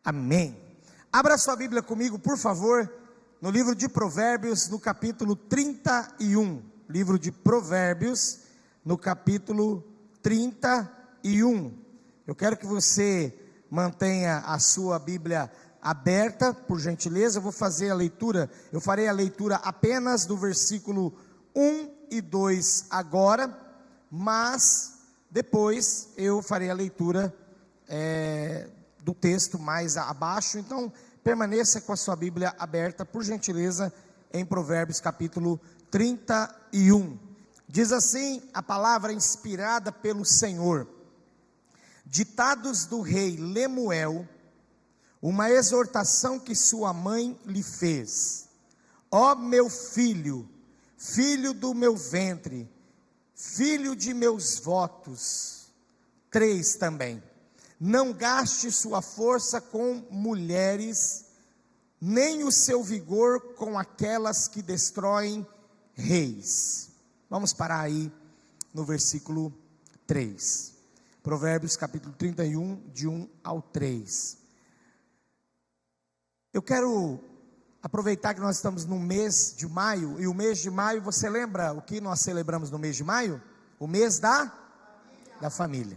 Amém. Abra sua Bíblia comigo, por favor, no livro de Provérbios, no capítulo 31. Livro de Provérbios, no capítulo 31. Eu quero que você mantenha a sua Bíblia aberta, por gentileza. Eu vou fazer a leitura, eu farei a leitura apenas do versículo 1 e 2 agora, mas depois eu farei a leitura do texto mais abaixo. Então permaneça com a sua Bíblia aberta, por gentileza, em Provérbios capítulo 31. Diz assim a palavra inspirada pelo Senhor: ditados do rei Lemuel, uma exortação que sua mãe lhe fez. Ó meu filho, filho do meu ventre, filho de meus votos. 3 também. Não gaste sua força com mulheres, nem o seu vigor com aquelas que destroem reis. Vamos parar aí no versículo 3. Provérbios capítulo 31, de 1 ao 3. Eu quero aproveitar que nós estamos no mês de maio, e o mês de maio, você lembra o que nós celebramos no mês de maio? O mês da família.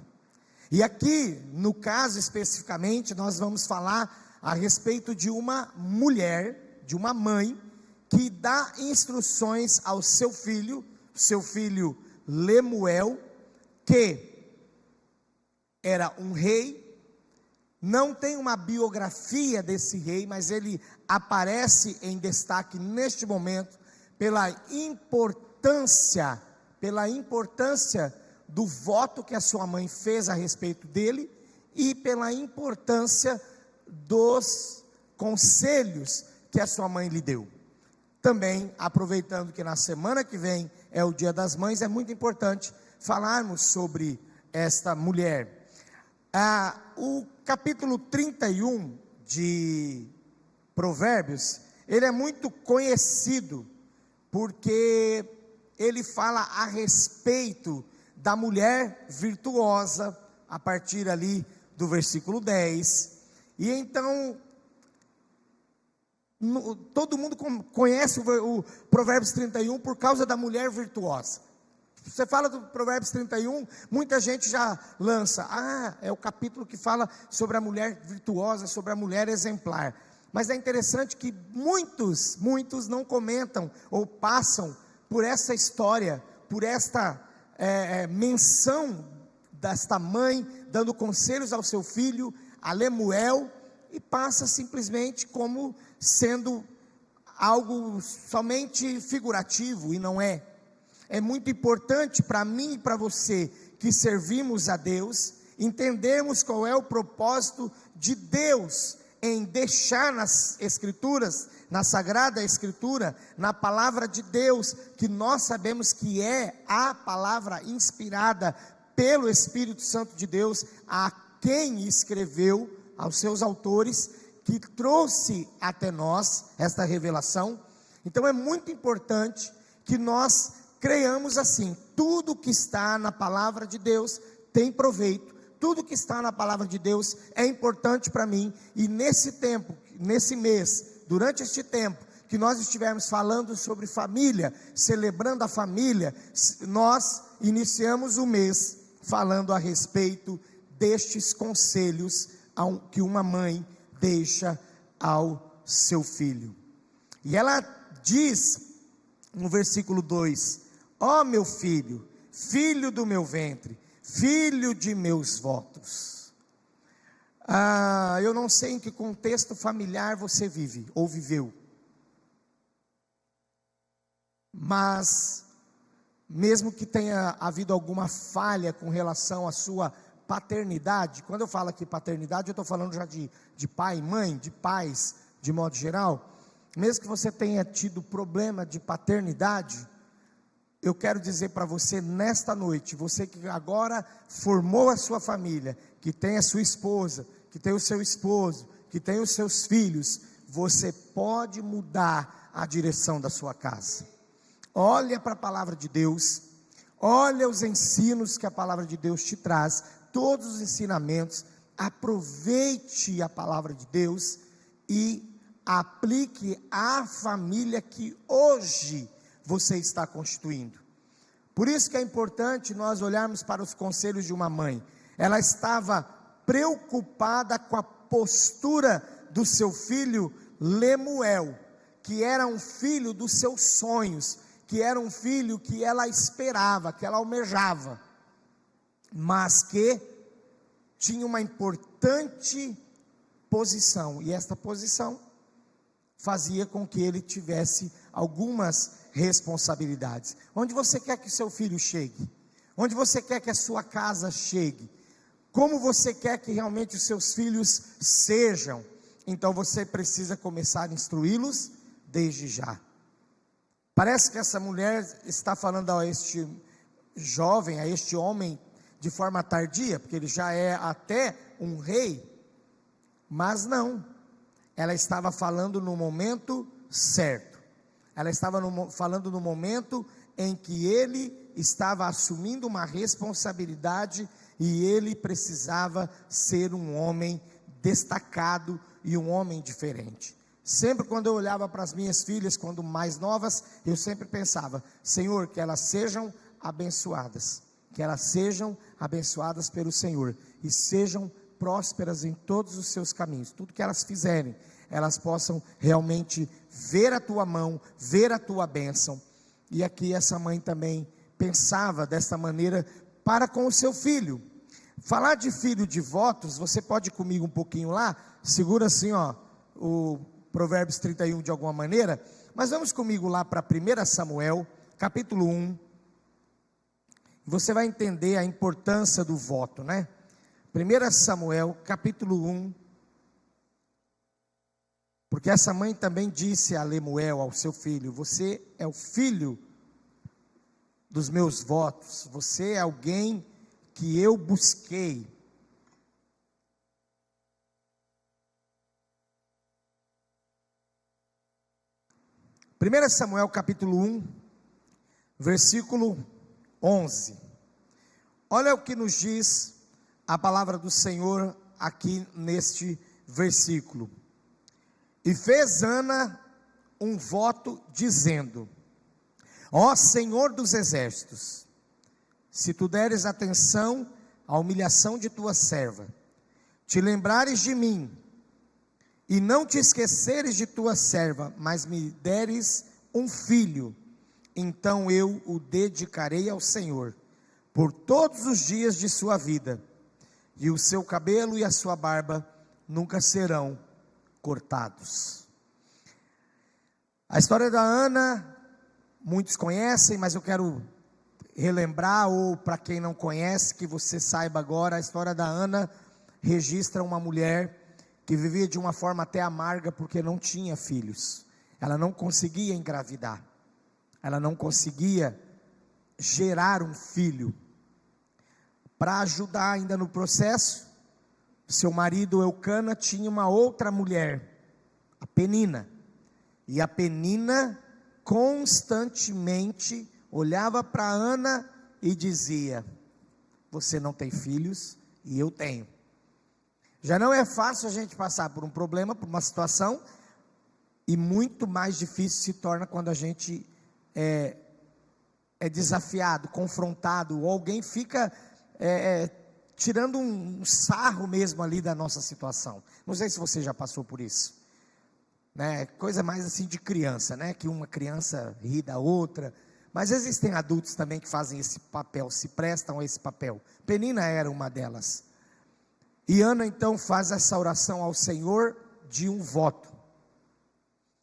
E aqui, no caso especificamente, nós vamos falar a respeito de uma mulher, de uma mãe, que dá instruções ao seu filho Lemuel, que era um rei. Não tem uma biografia desse rei, mas ele aparece em destaque neste momento pela importância do voto que a sua mãe fez a respeito dele e pela importância dos conselhos que a sua mãe lhe deu. Também, aproveitando que na semana que vem é o Dia das Mães, é muito importante falarmos sobre esta mulher. O capítulo 31 de Provérbios, ele é muito conhecido, porque ele fala a respeito da mulher virtuosa, a partir ali do versículo 10, e então, todo mundo conhece o Provérbios 31 por causa da mulher virtuosa. Você fala do Provérbios 31, muita gente já lança, é o capítulo que fala sobre a mulher virtuosa, sobre a mulher exemplar. Mas é interessante que muitos não comentam ou passam por essa história, por esta menção desta mãe, dando conselhos ao seu filho, a Lemuel, e passa simplesmente como sendo algo somente figurativo, e não é. É muito importante para mim e para você, que servimos a Deus, entendermos qual é o propósito de Deus em deixar nas Escrituras, na Sagrada Escritura, na Palavra de Deus, que nós sabemos que é a palavra inspirada pelo Espírito Santo de Deus, a quem escreveu, aos seus autores, que trouxe até nós esta revelação. Então é muito importante que nós creiamos assim: tudo que está na palavra de Deus tem proveito, tudo que está na palavra de Deus é importante para mim. E nesse tempo, nesse mês, durante este tempo que nós estivermos falando sobre família, celebrando a família, nós iniciamos o mês falando a respeito destes conselhos que uma mãe deixa ao seu filho. E ela diz no versículo 2: ó meu filho, filho do meu ventre, filho de meus votos. Eu não sei em que contexto familiar você vive ou viveu, mas mesmo que tenha havido alguma falha com relação à sua paternidade, quando eu falo aqui paternidade, eu estou falando já de pai e mãe, de pais de modo geral. Mesmo que você tenha tido problema de paternidade, eu quero dizer para você nesta noite, você que agora formou a sua família, que tem a sua esposa, que tem o seu esposo, que tem os seus filhos, você pode mudar a direção da sua casa. Olha para a palavra de Deus, olha os ensinos que a palavra de Deus te traz, todos os ensinamentos, aproveite a palavra de Deus e aplique à família que hoje você está constituindo. Por isso que é importante nós olharmos para os conselhos de uma mãe. Ela estava preocupada com a postura do seu filho Lemuel, que era um filho dos seus sonhos, que era um filho que ela esperava, que ela almejava, mas que tinha uma importante posição, e esta posição fazia com que ele tivesse algumas responsabilidades. Onde você quer que seu filho chegue? Onde você quer que a sua casa chegue? Como você quer que realmente os seus filhos sejam? Então você precisa começar a instruí-los desde já. Parece que essa mulher está falando a este jovem, a este homem, de forma tardia, porque ele já é até um rei, mas não, ela estava falando no momento certo, ela estava falando no momento em que ele estava assumindo uma responsabilidade, e ele precisava ser um homem destacado e um homem diferente. Sempre quando eu olhava para as minhas filhas, quando mais novas, eu sempre pensava: Senhor, que elas sejam abençoadas, que elas sejam abençoadas pelo Senhor, e sejam prósperas em todos os seus caminhos, tudo que elas fizerem, elas possam realmente ver a tua mão, ver a tua bênção. E aqui essa mãe também pensava desta maneira para com o seu filho. Falar de filho de votos, você pode ir comigo um pouquinho lá, segura assim o Provérbios 31 de alguma maneira, mas vamos comigo lá para 1 Samuel, capítulo 1, você vai entender a importância do voto, né? 1 Samuel, capítulo 1, porque essa mãe também disse a Lemuel, ao seu filho: você é o filho dos meus votos, você é alguém que eu busquei. Primeira Samuel capítulo 1, versículo 11, olha o que nos diz a palavra do Senhor aqui neste versículo. E fez Ana um voto dizendo: ó Senhor dos exércitos, se tu deres atenção à humilhação de tua serva, te lembrares de mim, e não te esqueceres de tua serva, mas me deres um filho, então eu o dedicarei ao Senhor, por todos os dias de sua vida, e o seu cabelo e a sua barba nunca serão cortados. A história da Ana, muitos conhecem, mas eu quero relembrar, ou para quem não conhece, que você saiba agora. A história da Ana registra uma mulher que vivia de uma forma até amarga, porque não tinha filhos, ela não conseguia engravidar, ela não conseguia gerar um filho. Para ajudar ainda no processo, seu marido Eucana tinha uma outra mulher, a Penina, e a Penina constantemente olhava para Ana e dizia: você não tem filhos e eu tenho. Já não é fácil a gente passar por um problema, por uma situação, e muito mais difícil se torna quando a gente é desafiado, confrontado, ou alguém fica tirando um sarro mesmo ali da nossa situação. Não sei se você já passou por isso, né? Coisa mais assim de criança, né? Que uma criança ri da outra, mas existem adultos também que fazem esse papel, se prestam a esse papel. Penina era uma delas. E Ana então faz essa oração ao Senhor de um voto.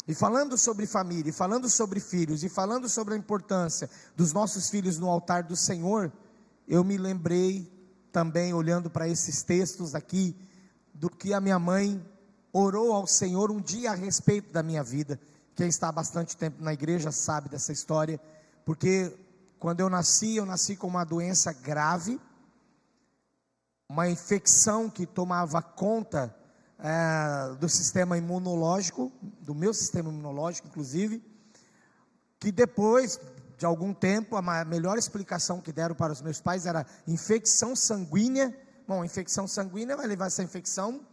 E falando sobre família, e falando sobre filhos, e falando sobre a importância dos nossos filhos no altar do Senhor, eu me lembrei também, olhando para esses textos aqui, do que a minha mãe orou ao Senhor um dia a respeito da minha vida. Quem está há bastante tempo na igreja sabe dessa história, porque quando eu nasci com uma doença grave, uma infecção que tomava conta do sistema imunológico, do meu sistema imunológico inclusive, que depois de algum tempo, a melhor explicação que deram para os meus pais era infecção sanguínea Bom, infecção sanguínea vai levar essa infecção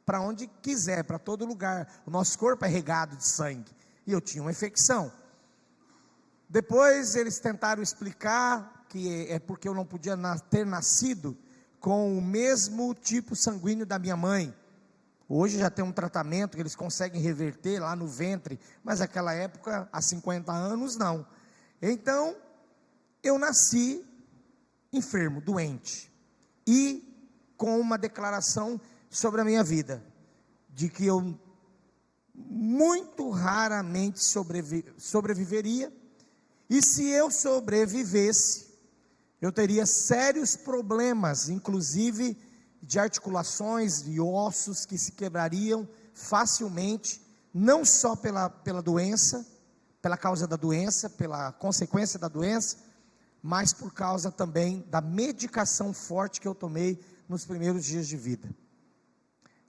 para onde quiser, para todo lugar. O nosso corpo é regado de sangue. E eu tinha uma infecção. Depois eles tentaram explicar que é porque eu não podia ter nascido com o mesmo tipo sanguíneo da minha mãe. Hoje já tem um tratamento que eles conseguem reverter lá no ventre, mas naquela época, há 50 anos, não. Então, eu nasci enfermo, doente, e com uma declaração sobre a minha vida, de que eu muito raramente sobreviveria, e se eu sobrevivesse, eu teria sérios problemas, inclusive de articulações e ossos que se quebrariam facilmente, não só pela doença, pela causa da doença, pela consequência da doença, mas por causa também da medicação forte que eu tomei nos primeiros dias de vida.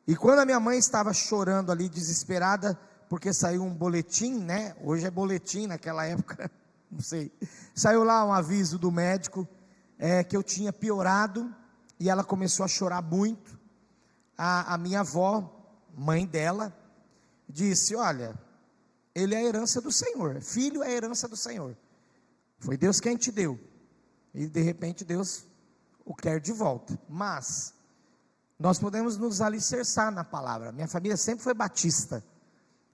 E quando a minha mãe estava chorando ali, desesperada, porque saiu um boletim, né? Hoje é boletim, naquela época, não sei. Saiu lá um aviso do médico, que eu tinha piorado, e ela começou a chorar muito. A minha avó, mãe dela, disse: olha, ele é a herança do Senhor, filho é a herança do Senhor, foi Deus quem te deu, e de repente Deus o quer de volta, mas nós podemos nos alicerçar na palavra. Minha família sempre foi batista,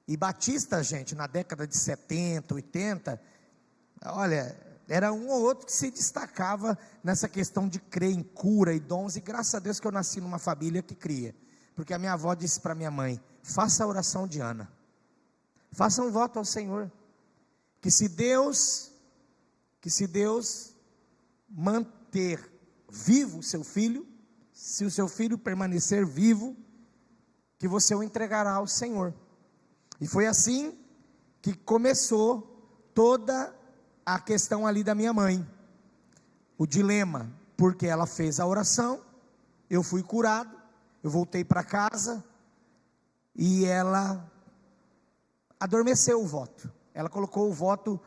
e batista, gente, na década de 70, 80, olha, era um ou outro que se destacava nessa questão de crer em cura e dons, e graças a Deus que eu nasci numa família que cria, porque a minha avó disse para minha mãe: faça a oração de Ana, faça um voto ao Senhor, que se Deus manter vivo o seu filho, se o seu filho permanecer vivo, que você o entregará ao Senhor. E foi assim que começou toda a questão ali da minha mãe, o dilema, porque ela fez a oração, eu fui curado, eu voltei para casa, e ela adormeceu o voto, ela colocou o voto,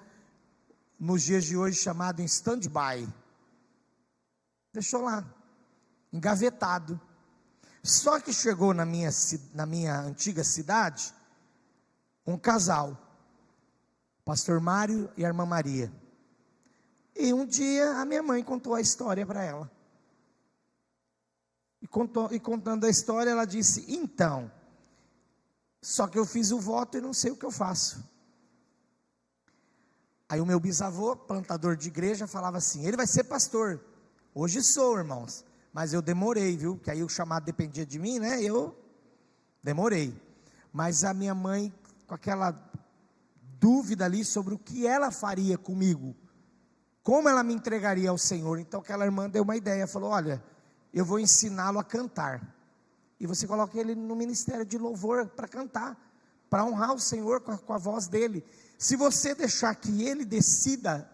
nos dias de hoje chamado em stand-by, deixou lá, engavetado. Só que chegou na minha antiga cidade, um casal, pastor Mário e a irmã Maria, e um dia a minha mãe contou a história para ela, e contando a história, ela disse: então, só que eu fiz o voto e não sei o que eu faço. Aí o meu bisavô, plantador de igreja, falava assim: ele vai ser pastor. Hoje sou, irmãos, mas eu demorei, viu, que aí o chamado dependia de mim, né, eu demorei. Mas a minha mãe, com aquela dúvida ali sobre o que ela faria comigo, como ela me entregaria ao Senhor, então aquela irmã deu uma ideia, falou: olha, eu vou ensiná-lo a cantar, e você coloca ele no ministério de louvor para cantar, para honrar o Senhor com a voz dele. Se você deixar que ele decida,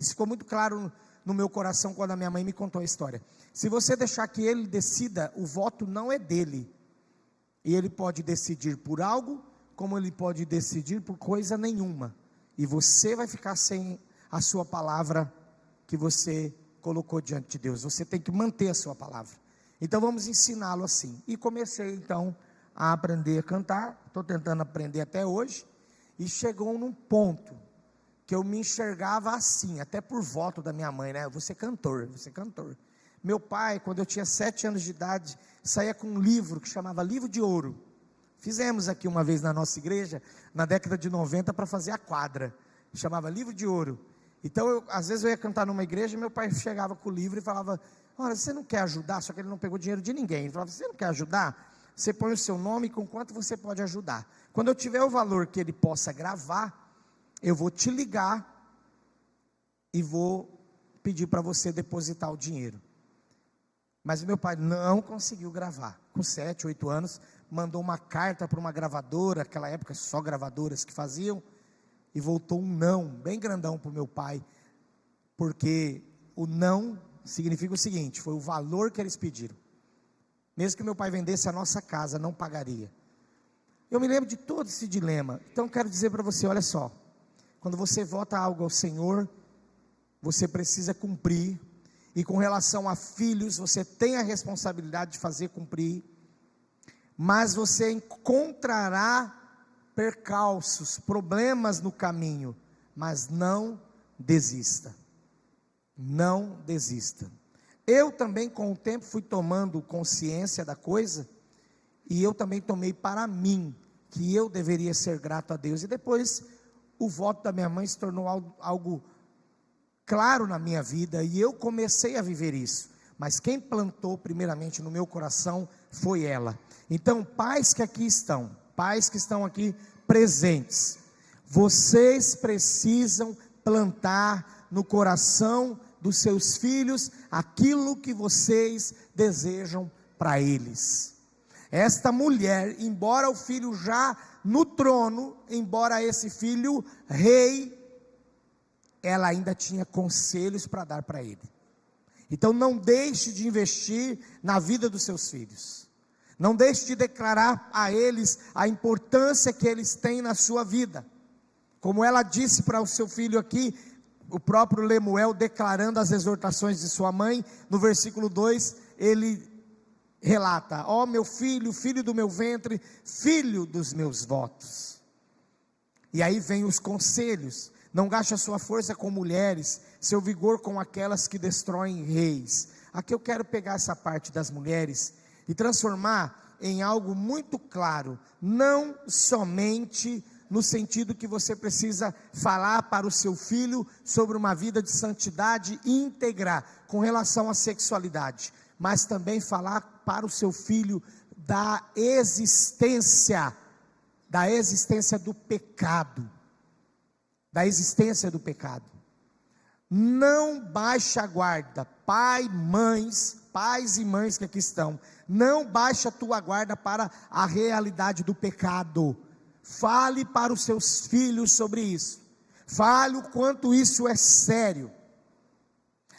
isso ficou muito claro no meu coração quando a minha mãe me contou a história, se você deixar que ele decida, o voto não é dele, e ele pode decidir por algo, como ele pode decidir por coisa nenhuma, e você vai ficar sem a sua palavra que você colocou diante de Deus. Você tem que manter a sua palavra. Então vamos ensiná-lo assim. E comecei então a aprender a cantar, estou tentando aprender até hoje, e chegou num ponto que eu me enxergava assim, até por voto da minha mãe, né? Eu vou ser cantor, vou ser cantor. Meu pai, quando eu tinha 7 anos de idade, saía com um livro que chamava Livro de Ouro. Fizemos aqui uma vez na nossa igreja, na década de 90, para fazer a quadra, chamava Livro de Ouro. Então, às vezes eu ia cantar numa igreja, meu pai chegava com o livro e falava: olha, você não quer ajudar? Só que ele não pegou dinheiro de ninguém. Ele falava: você não quer ajudar? Você põe o seu nome e com quanto você pode ajudar. Quando eu tiver o valor que ele possa gravar, eu vou te ligar e vou pedir para você depositar o dinheiro. Mas meu pai não conseguiu gravar. Com 7, 8 anos, mandou uma carta para uma gravadora, naquela época só gravadoras que faziam, e voltou um não, bem grandão para o meu pai, porque o não significa o seguinte: foi o valor que eles pediram. Mesmo que meu pai vendesse a nossa casa, não pagaria. Eu me lembro de todo esse dilema. Então quero dizer para você, olha só, quando você vota algo ao Senhor, você precisa cumprir, e com relação a filhos, você tem a responsabilidade de fazer cumprir, mas você encontrará percalços, problemas no caminho, mas não desista. Não desista. Eu também, com o tempo, fui tomando consciência da coisa, e eu também tomei para mim, que eu deveria ser grato a Deus, e depois o voto da minha mãe se tornou algo claro na minha vida, e eu comecei a viver isso, mas quem plantou primeiramente no meu coração foi ela. Então, pais que estão aqui presentes, vocês precisam plantar no coração dos seus filhos aquilo que vocês desejam para eles. Esta mulher, embora o filho já no trono, embora esse filho rei, ela ainda tinha conselhos para dar para ele. Então não deixe de investir na vida dos seus filhos, não deixe de declarar a eles a importância que eles têm na sua vida, como ela disse para o seu filho aqui, o próprio Lemuel declarando as exortações de sua mãe, no versículo 2, ele relata: ó meu filho, filho do meu ventre, filho dos meus votos. E aí vem os conselhos: não gaste a sua força com mulheres, seu vigor com aquelas que destroem reis. Aqui eu quero pegar essa parte das mulheres e transformar em algo muito claro, não somente no sentido que você precisa falar para o seu filho sobre uma vida de santidade íntegra com relação à sexualidade, mas também falar para o seu filho da existência do pecado, Não baixe a guarda, pais e mães que aqui estão, não baixe a tua guarda para a realidade do pecado. Fale para os seus filhos sobre isso, fale o quanto isso é sério.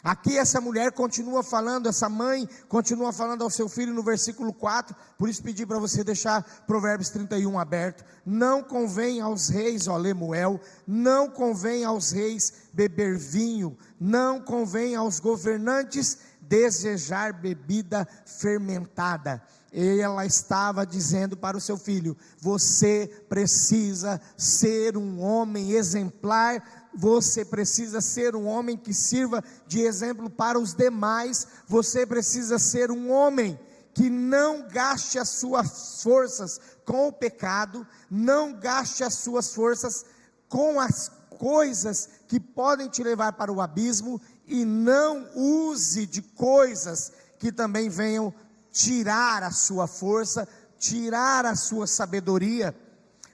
Aqui essa mulher continua falando, essa mãe continua falando ao seu filho no versículo 4, por isso pedi para você deixar Provérbios 31 aberto. Não convém aos reis, ó Lemuel, não convém aos reis beber vinho, não convém aos governantes desejar bebida fermentada. E ela estava dizendo para o seu filho: você precisa ser um homem exemplar, você precisa ser um homem que sirva de exemplo para os demais, você precisa ser um homem que não gaste as suas forças com o pecado, não gaste as suas forças com as coisas que podem te levar para o abismo, e não use de coisas que também venham tirar a sua força, tirar a sua sabedoria.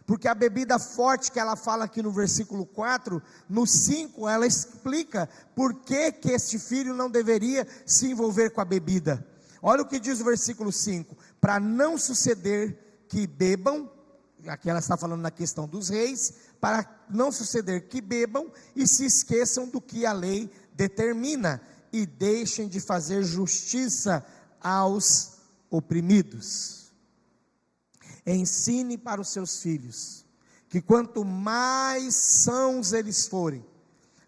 Porque a bebida forte que ela fala aqui no versículo 4, no 5 ela explica por que este filho não deveria se envolver com a bebida. Olha o que diz o versículo 5: para não suceder que bebam, aqui ela está falando na questão dos reis, para não suceder que bebam e se esqueçam do que a lei determina, e deixem de fazer justiça aos oprimidos. Ensine para os seus filhos que quanto mais sãos eles forem,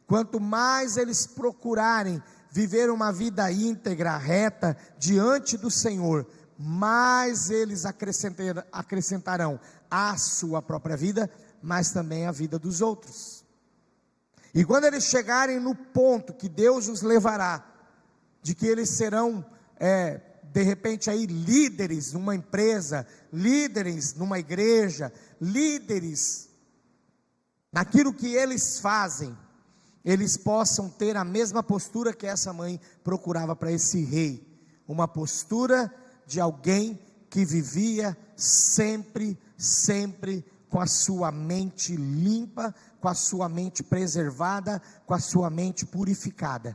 quanto mais eles procurarem viver uma vida íntegra, reta, diante do Senhor, mais eles acrescentarão à sua própria vida, mas também a vida dos outros. E quando eles chegarem no ponto que Deus os levará, de que eles serão de repente aí líderes numa empresa, líderes numa igreja, líderes naquilo que eles fazem, eles possam ter a mesma postura que essa mãe procurava para esse rei, uma postura de alguém que vivia sempre com a sua mente limpa, com a sua mente preservada, com a sua mente purificada.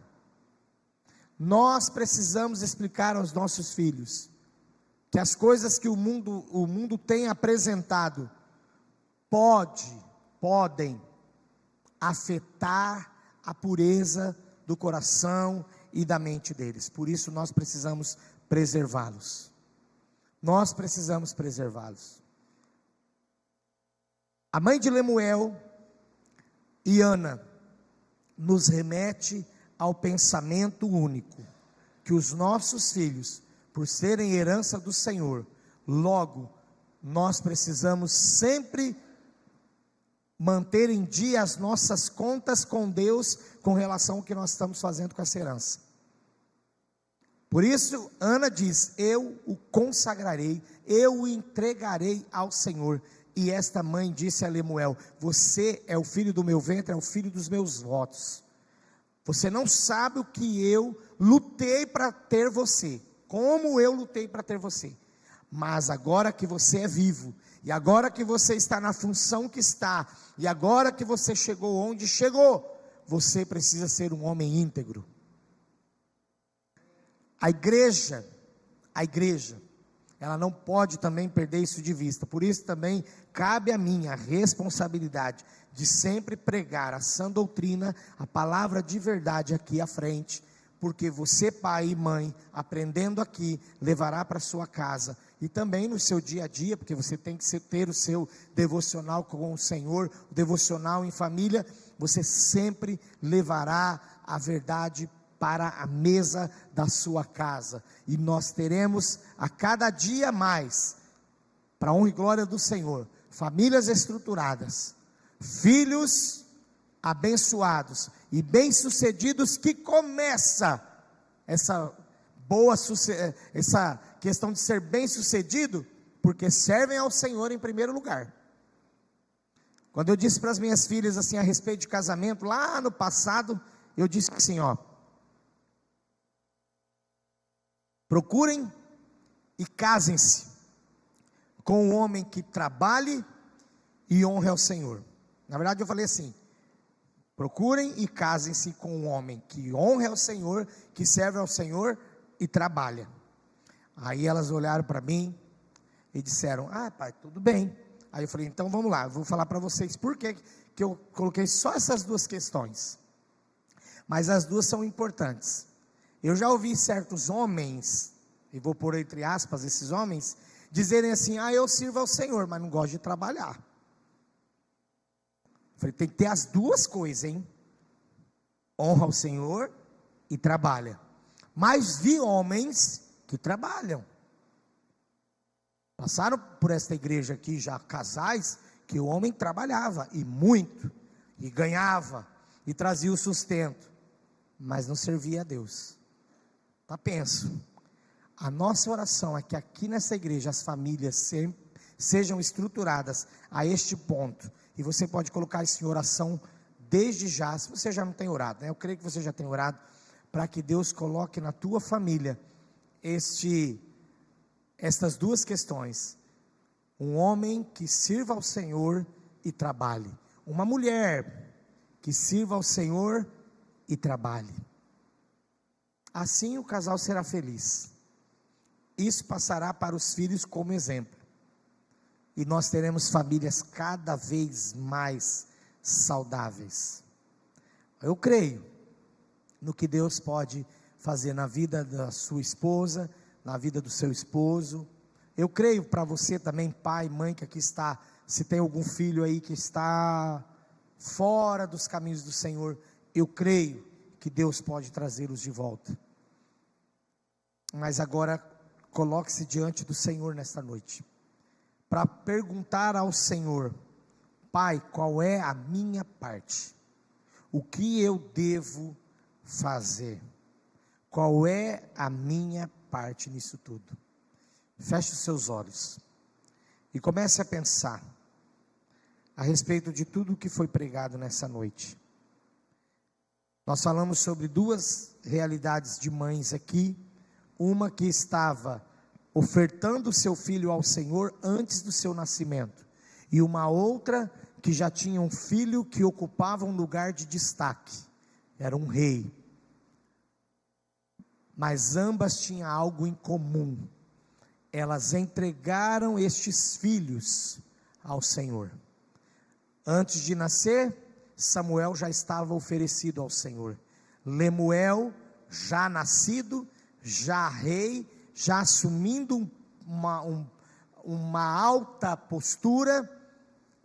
Nós precisamos explicar aos nossos filhos que as coisas que o mundo tem apresentado podem afetar a pureza do coração e da mente deles. Por isso nós precisamos preservá-los. A mãe de Lemuel e Ana nos remete ao pensamento único. que os nossos filhos, por serem herança do Senhor, logo nós precisamos sempre manter em dia as nossas contas com Deus com relação ao que nós estamos fazendo com essa herança. Por isso, Ana diz: eu o consagrarei, eu o entregarei ao Senhor. E esta mãe disse a Lemuel: você é o filho do meu ventre, é o filho dos meus votos. Você não sabe o que eu lutei para ter você, como eu lutei para ter você. Mas agora que você é vivo, e agora que você está na função que está, e agora que você chegou onde chegou, você precisa ser um homem íntegro. A igreja, ela não pode também perder isso de vista. Por isso também cabe a mim a responsabilidade de sempre pregar a sã doutrina, a palavra de verdade aqui à frente, porque você, pai e mãe, aprendendo aqui, levará para sua casa, e também no seu dia a dia, porque você tem que ter o seu devocional com o Senhor, o devocional em família, você sempre levará a verdade para a mesa da sua casa, e nós teremos a cada dia mais, para a honra e glória do Senhor, famílias estruturadas, filhos abençoados e bem-sucedidos, que começa essa questão de ser bem-sucedido, porque servem ao Senhor em primeiro lugar. Quando eu disse para as minhas filhas assim a respeito de casamento, lá no passado, eu disse assim, procurem e casem-se com um homem que trabalhe e honre ao Senhor. Na verdade eu falei assim: procurem e casem-se com um homem que honre ao Senhor, que serve ao Senhor e trabalha. Aí elas olharam para mim e disseram: ah, pai, tudo bem. Aí eu falei: então vamos lá, eu vou falar para vocês por que eu coloquei só essas duas questões, mas as duas são importantes. Eu já ouvi certos homens, e vou pôr entre aspas esses homens, dizerem assim: ah, eu sirvo ao Senhor, mas não gosto de trabalhar. Eu falei: tem que ter as duas coisas, hein? Honra ao Senhor e trabalha. Mas vi homens que trabalham. Passaram por esta igreja aqui já casais, que o homem trabalhava, e muito, e ganhava, e trazia o sustento, mas não servia a Deus. Tá, penso, a nossa oração é que aqui nessa igreja as famílias sejam estruturadas a este ponto, e você pode colocar isso em oração desde já, se você já não tem orado, né? Eu creio que você já tem orado, para que Deus coloque na tua família estas duas questões: um homem que sirva ao Senhor e trabalhe, uma mulher que sirva ao Senhor e trabalhe. Assim o casal será feliz. Isso passará para os filhos como exemplo, e nós teremos famílias cada vez mais saudáveis. Eu creio no que Deus pode fazer na vida da sua esposa, na vida do seu esposo. Eu creio para você também, pai, mãe, que aqui está, se tem algum filho aí que está fora dos caminhos do Senhor, eu creio que Deus pode trazê-los de volta. Mas agora, coloque-se diante do Senhor nesta noite, para perguntar ao Senhor: Pai, qual é a minha parte? O que eu devo fazer? Qual é a minha parte nisso tudo? Feche os seus olhos e comece a pensar a respeito de tudo o que foi pregado nessa noite. Nós falamos sobre duas realidades de mães aqui, uma que estava ofertando o seu filho ao Senhor antes do seu nascimento, e uma outra que já tinha um filho que ocupava um lugar de destaque, era um rei. Mas ambas tinham algo em comum: elas entregaram estes filhos ao Senhor. Antes de nascer, Samuel já estava oferecido ao Senhor. Lemuel, já nascido, já rei, já assumindo uma alta postura,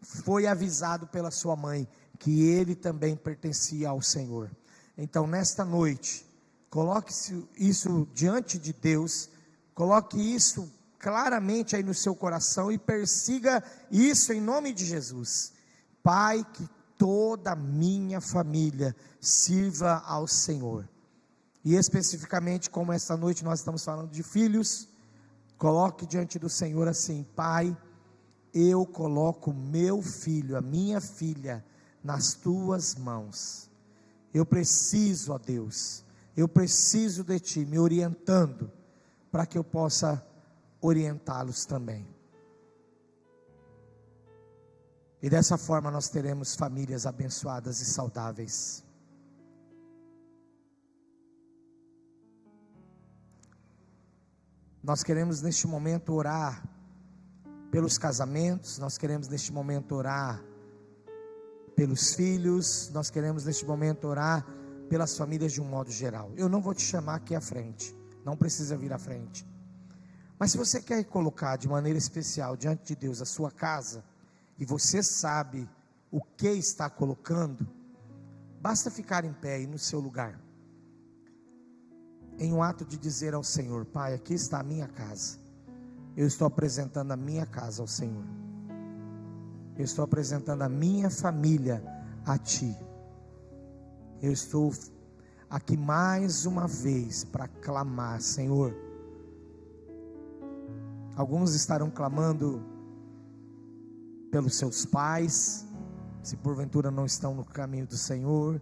foi avisado pela sua mãe que ele também pertencia ao Senhor. Então nesta noite, Coloque isso diante de Deus, coloque isso claramente aí no seu coração e persiga isso em nome de Jesus. Pai, que toda a minha família sirva ao Senhor. E especificamente, como esta noite nós estamos falando de filhos, coloque diante do Senhor assim: Pai, eu coloco meu filho, a minha filha, nas tuas mãos. Eu preciso, ó Deus, eu preciso de Ti me orientando, para que eu possa orientá-los também. E dessa forma nós teremos famílias abençoadas e saudáveis. Nós queremos neste momento orar pelos casamentos, nós queremos neste momento orar pelos filhos, nós queremos neste momento orar pelas famílias de um modo geral. Eu não vou te chamar aqui à frente, não precisa vir à frente. Mas se você quer colocar de maneira especial diante de Deus a sua casa, e você sabe o que está colocando, basta ficar em pé e no seu lugar, em um ato de dizer ao Senhor: Pai, aqui está a minha casa, eu estou apresentando a minha casa ao Senhor, eu estou apresentando a minha família a Ti, eu estou aqui mais uma vez para clamar, Senhor. Alguns estarão clamando pelos seus pais, se porventura não estão no caminho do Senhor,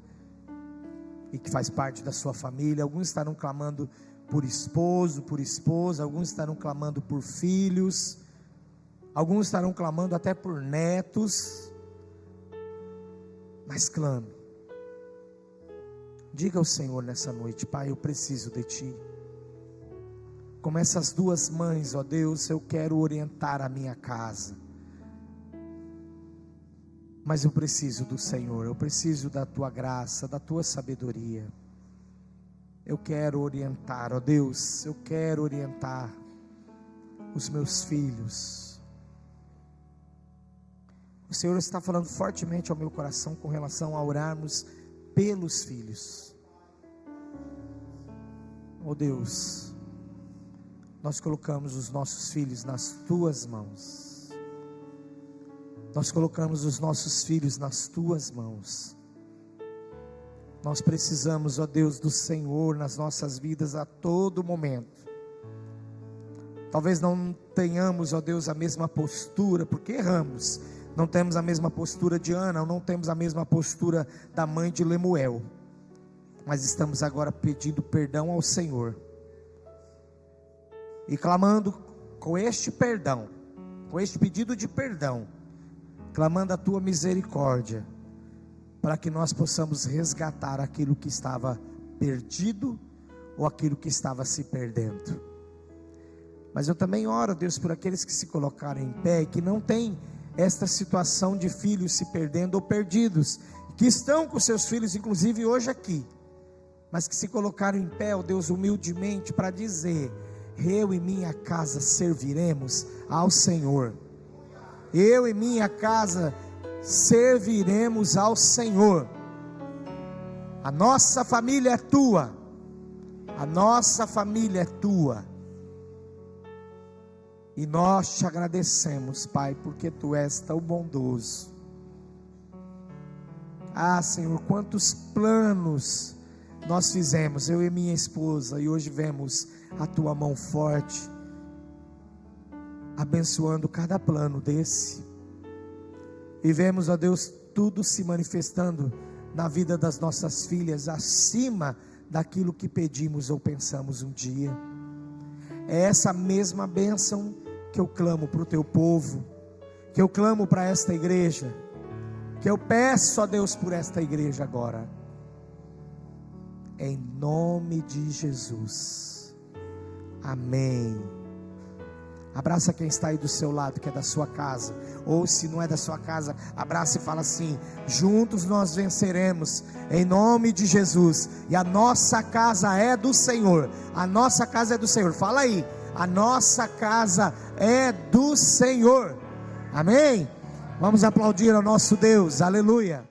e que faz parte da sua família. Alguns estarão clamando por esposo, por esposa. Alguns estarão clamando por filhos. Alguns estarão clamando até por netos. Mas clame, diga ao Senhor nessa noite: Pai, eu preciso de Ti. Como essas duas mães, ó Deus, eu quero orientar a minha casa, mas eu preciso do Senhor, eu preciso da Tua graça, da Tua sabedoria. Eu quero orientar, ó Deus, eu quero orientar os meus filhos. O Senhor está falando fortemente ao meu coração com relação a orarmos pelos filhos. Ó Deus, nós colocamos os nossos filhos nas Tuas mãos. Nós colocamos os nossos filhos nas Tuas mãos. Nós precisamos, ó Deus, do Senhor nas nossas vidas a todo momento. Talvez não tenhamos, ó Deus, a mesma postura, porque erramos. Não temos a mesma postura de Ana, não temos a mesma postura da mãe de Lemuel. Mas estamos agora pedindo perdão ao Senhor. E clamando com este perdão, com este pedido de perdão, clamando a Tua misericórdia, para que nós possamos resgatar aquilo que estava perdido, ou aquilo que estava se perdendo. Mas eu também oro, Deus, por aqueles que se colocaram em pé, e que não têm esta situação de filhos se perdendo ou perdidos, que estão com seus filhos, inclusive hoje aqui, mas que se colocaram em pé, ó Deus, humildemente, para dizer: eu e minha casa serviremos ao Senhor. Eu e minha casa serviremos ao Senhor. A nossa família é Tua. A nossa família é Tua. E nós Te agradecemos, Pai, porque Tu és tão bondoso. Ah, Senhor, quantos planos nós fizemos, eu e minha esposa, e hoje vemos a Tua mão forte, abençoando cada plano desse, e vemos, ó Deus, tudo se manifestando na vida das nossas filhas, acima daquilo que pedimos ou pensamos um dia. É essa mesma bênção que eu clamo para o Teu povo, que eu clamo para esta igreja, que eu peço a Deus por esta igreja agora, em nome de Jesus, amém. Abraça quem está aí do seu lado, que é da sua casa, ou se não é da sua casa, abraça e fala assim: juntos nós venceremos, em nome de Jesus, e a nossa casa é do Senhor. A nossa casa é do Senhor. Fala aí: a nossa casa é do Senhor. Amém? Vamos aplaudir ao nosso Deus, aleluia.